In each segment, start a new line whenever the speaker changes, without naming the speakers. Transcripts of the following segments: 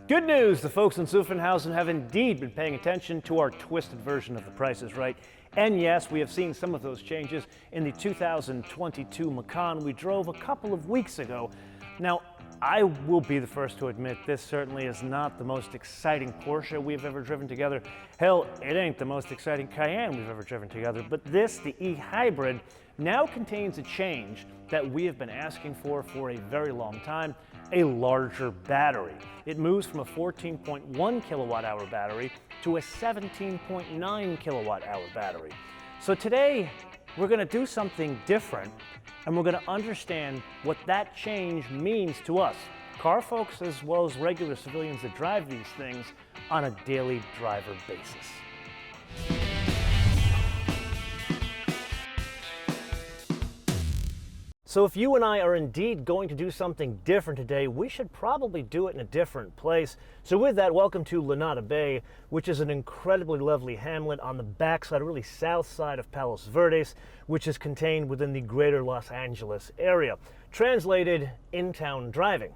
Good news, the folks in Zuffenhausen have indeed been paying attention to our twisted version of The Price is Right. And yes, we have seen some of those changes in the 2022 Macan we drove a couple of weeks ago. Now, I will be the first to admit this certainly is not the most exciting Porsche we've ever driven together. Hell, it ain't the most exciting Cayenne we've ever driven together, but this, the e-hybrid, now contains a change that we have been asking for a very long time, a larger battery. It moves from a 14.1 kilowatt hour battery to a 17.9 kilowatt hour battery. So today, we're gonna do something different, and we're gonna understand what that change means to us, car folks as well as regular civilians that drive these things on a daily driver basis. So if you and I are indeed going to do something different today, we should probably do it in a different place. So with that, welcome to Lanada Bay, which is an incredibly lovely hamlet on the backside, really south side of Palos Verdes, which is contained within the greater Los Angeles area. Translated, in-town driving.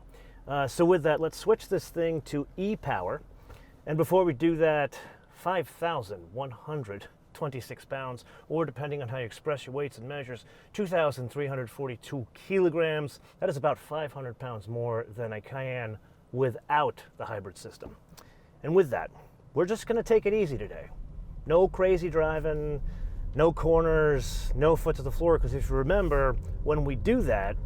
So with that, let's switch this thing to e-power. And before we do that, 5,126 pounds, or depending on how you express your weights and measures, 2,342 kilograms. That is about 500 pounds more than a Cayenne without the hybrid system. And with that, we're just gonna take it easy today. No crazy driving, no corners, no foot to the floor, because if you remember, when we do that,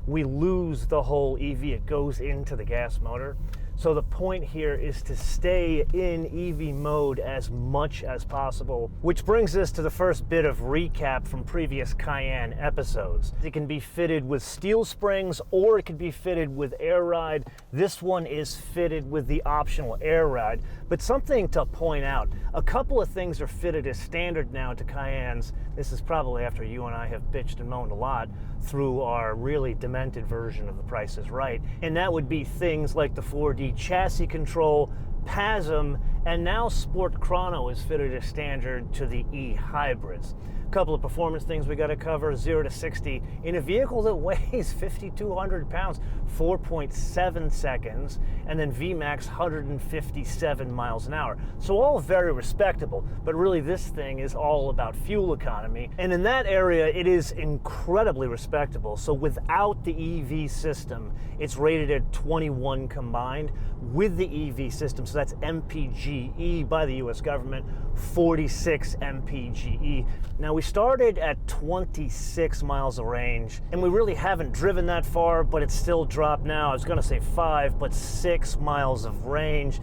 we lose the whole EV. It goes into the gas motor. So the point here is to stay in EV mode as much as possible, which brings us to the first bit of recap from previous Cayenne episodes. It can be fitted with steel springs or it can be fitted with air ride. This one is fitted with the optional air ride. But something to point out, a couple of things are fitted as standard now to Cayennes. This is probably after you and I have bitched and moaned a lot through our really demented version of The Price is Right. And that would be things like the 4D chassis control, PASM, and now Sport Chrono is fitted as standard to the e-hybrids. A couple of performance things we got to cover: 0 to 60 in a vehicle that weighs 5,200 pounds, 4.7 seconds, and then VMAX 157 miles an hour. So all very respectable, but really this thing is all about fuel economy. And in that area, it is incredibly respectable. So without the EV system, it's rated at 21 combined. With the EV system, so that's MPGE by the US government, 46 MPGE. Now we started at 26 miles of range, and we really haven't driven that far, but it's still dropped now. I was gonna say 5, but 6 miles of range.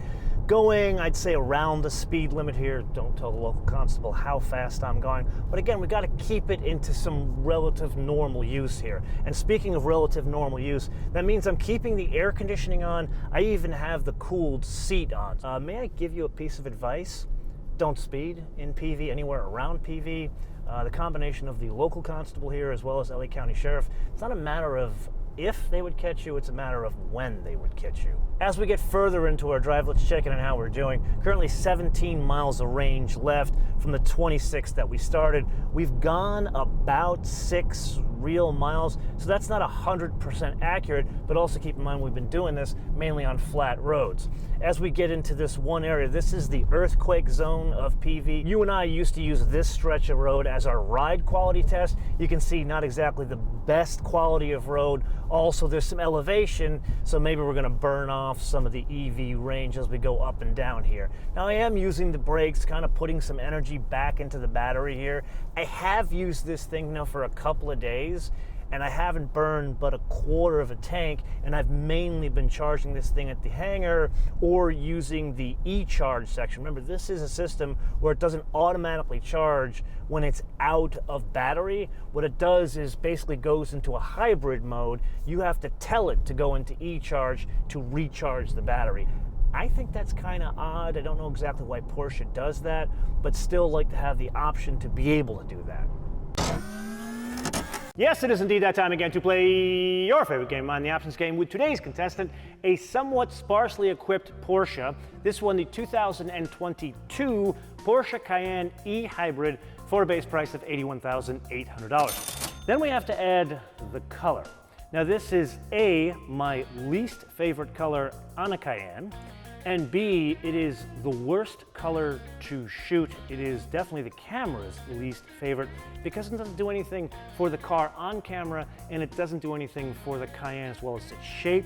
Going, I'd say, around the speed limit here. Don't tell the local constable how fast I'm going. But again, we got to keep it into some relative normal use here. And speaking of relative normal use, that means I'm keeping the air conditioning on. I even have the cooled seat on. May I give you a piece of advice? Don't speed in PV, anywhere around PV. The combination of the local constable here as well as LA County Sheriff, it's not a matter of if they would catch you, it's a matter of when they would catch you. As we get further into our drive, let's check in on how we're doing. Currently 17 miles of range left from the 26 that we started. We've gone about 6 real miles, so that's not 100% accurate, but also keep in mind we've been doing this mainly on flat roads. As we get into this one area, this is the earthquake zone of PV. You and I used to use this stretch of road as our ride quality test. You can see not exactly the best quality of road. Also, there's some elevation, so maybe we're gonna burn off some of the EV range as we go up and down here. Now, I am using the brakes, kind of putting some energy back into the battery here. I have used this thing now for a couple of days, and I haven't burned but a quarter of a tank, and I've mainly been charging this thing at the hangar or using the e-charge section. Remember, this is a system where it doesn't automatically charge when it's out of battery. What it does is basically goes into a hybrid mode. You have to tell it to go into e-charge to recharge the battery. I think that's kind of odd. I don't know exactly why Porsche does that, but still like to have the option to be able to do that. Yes, it is indeed that time again to play your favorite game on the options game with today's contestant, a somewhat sparsely equipped Porsche. This one, the 2022 Porsche Cayenne e-hybrid for a base price of $81,800. Then we have to add the color. Now this is my least favorite color on a Cayenne, and B, it is the worst color to shoot. It is definitely the camera's least favorite because it doesn't do anything for the car on camera, and it doesn't do anything for the Cayenne as well as its shape.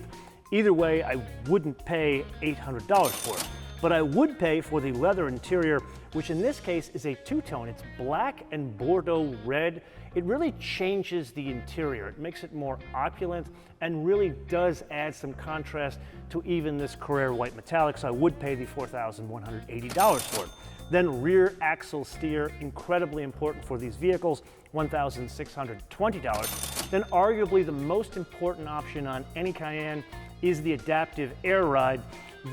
Either way, I wouldn't pay $800 for it. But I would pay for the leather interior, which in this case is a two-tone. It's black and Bordeaux red. It really changes the interior. It makes it more opulent and really does add some contrast to even this Carrera white metallic, so I would pay the $4,180 for it. Then rear axle steer, incredibly important for these vehicles, $1,620. Then arguably the most important option on any Cayenne is the adaptive air ride.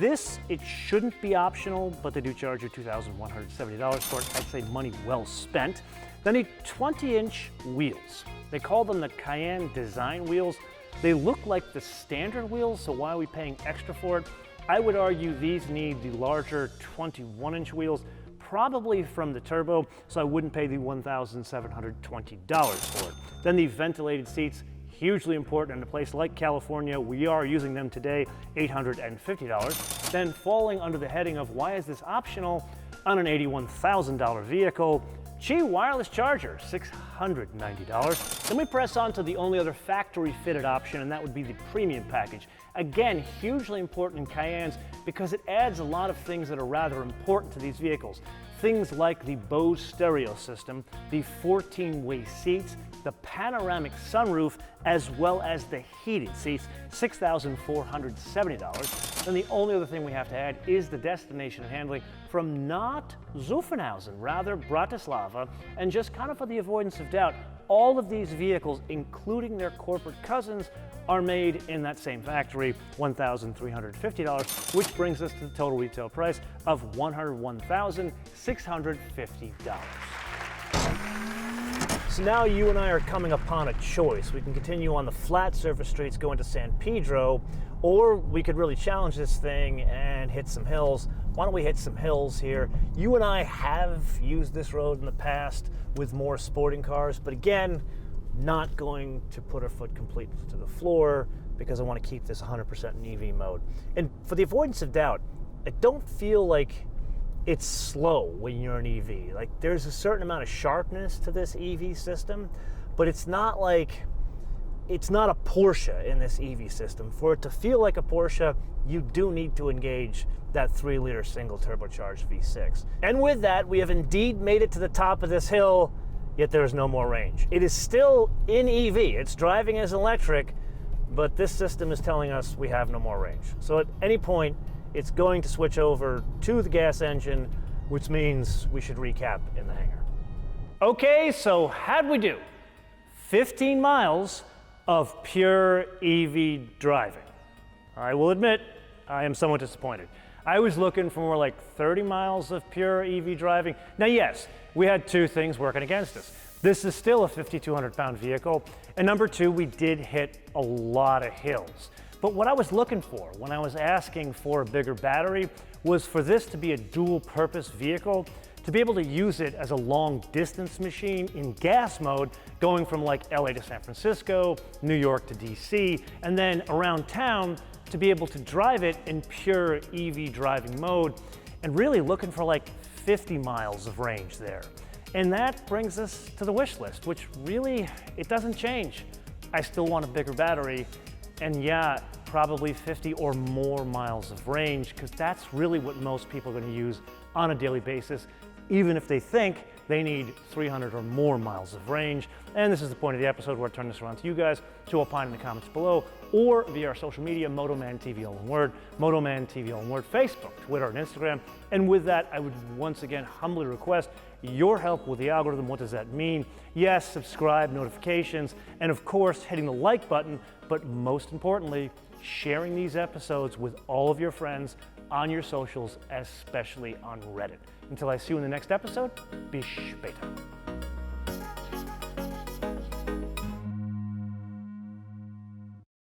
This, it shouldn't be optional, but they do charge you $2,170 for it. I'd say money well spent. They need 20-inch wheels. They call them the Cayenne design wheels. They look like the standard wheels, so why are we paying extra for it? I would argue these need the larger 21-inch wheels, probably from the turbo, so I wouldn't pay the $1,720 for it. Then the ventilated seats, hugely important in a place like California. We are using them today, $850. Then falling under the heading of why is this optional on an $81,000 vehicle, Qi wireless charger, $690. Then we press on to the only other factory fitted option, and that would be the premium package. Again, hugely important in Cayennes because it adds a lot of things that are rather important to these vehicles. Things like the Bose stereo system, the 14-way seats, the panoramic sunroof, as well as the heated seats, $6,470. Then the only other thing we have to add is the destination handling from not Zuffenhausen, rather Bratislava. And just kind of for the avoidance of doubt, all of these vehicles, including their corporate cousins, are made in that same factory, $1,350, which brings us to the total retail price of $101,650. So now you and I are coming upon a choice. We can continue on the flat surface streets going to San Pedro, or we could really challenge this thing and hit some hills. Why don't we hit some hills here? You and I have used this road in the past with more sporting cars, but again, not going to put our foot completely to the floor because I want to keep this 100% in EV mode. And for the avoidance of doubt, I don't feel like it's slow when you're an EV. Like, there's a certain amount of sharpness to this EV system, but it's not a Porsche in this EV system. For it to feel like a Porsche, you do need to engage that 3-liter single turbocharged V6. And with that, we have indeed made it to the top of this hill, yet there is no more range. It is still in EV, it's driving as electric, but this system is telling us we have no more range. So at any point, it's going to switch over to the gas engine, which means we should recap in the hangar. Okay, so how'd we do? 15 miles of pure EV driving. I will admit, I am somewhat disappointed. I was looking for more like 30 miles of pure EV driving. Now yes, we had two things working against us. This is still a 5,200-pound vehicle, and number two, we did hit a lot of hills. But what I was looking for when I was asking for a bigger battery was for this to be a dual-purpose vehicle, to be able to use it as a long-distance machine in gas mode, going from like LA to San Francisco, New York to DC, and then around town to be able to drive it in pure EV driving mode, and really looking for like 50 miles of range there. And that brings us to the wish list, which really, it doesn't change. I still want a bigger battery, and yeah, probably 50 or more miles of range, because that's really what most people are going to use on a daily basis, even if they think they need 300 or more miles of range. And this is the point of the episode where I turn this around to you guys to opine in the comments below, or via our social media, MotoManTV all one word, MotoManTV all one word, Facebook, Twitter, and Instagram. And with that, I would once again humbly request your help with the algorithm. What does that mean? Yes, subscribe, notifications, and of course, hitting the like button, but most importantly, sharing these episodes with all of your friends on your socials, especially on Reddit. Until I see you in the next episode, bis später.